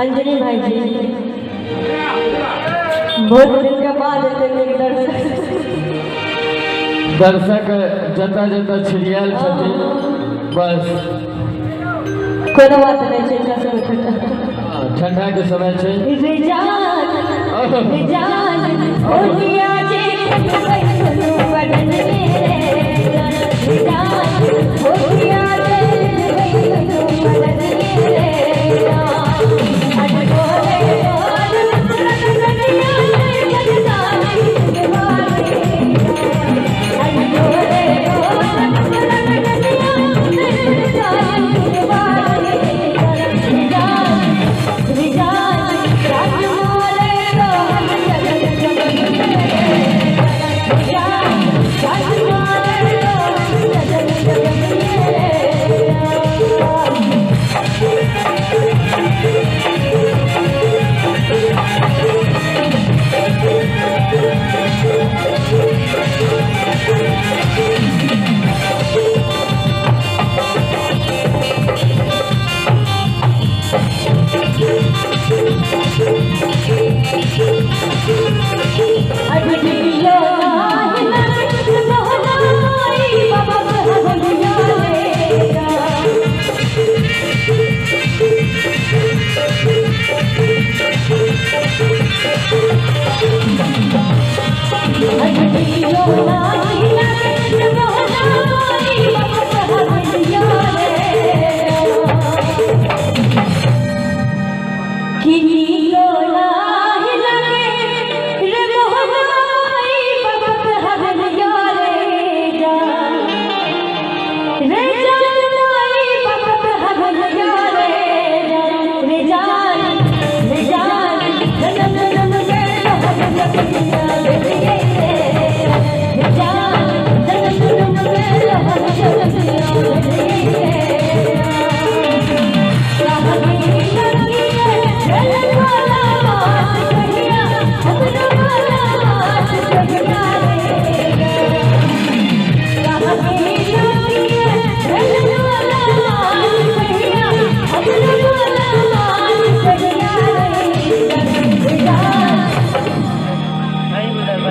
अंजलि भाई जी बहुत दिन के बाद दर्शक जता जता छिड़ियाल छथिन बस कोनो बात नहीं छै ठंडा के समय छै रिजान ओलिया जे कैसनो बदन रिजान ओलिया जे कैसनो बदन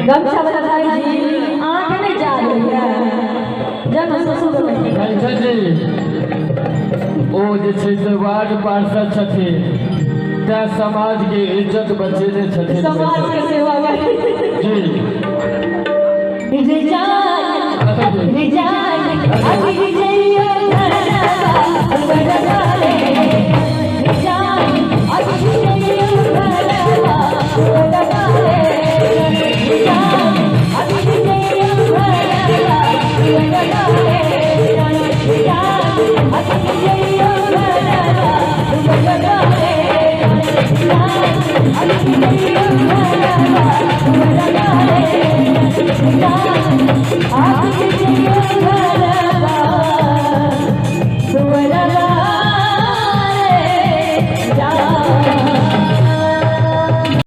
गमछा वाला भाई जी आंख नहीं जा रही है जब ससुर कंचन जी ओ जे छै से वार्ड पार्षद छथिन त्या समाज के इज्जत बचेने छथिन समाज के सेवा जी रिजान अभी विजयो धरवा अगरवा रे रिजान अभी विजयो धरवा अगरवा रे रिजान अभी विजयो धरवा अगरवा रे रिजान अभी विजयो धरवा अगरवा रे रिजान अभी विजयो धरवा अगरवा रे रिजान आप विजयो धरवा सुवरवा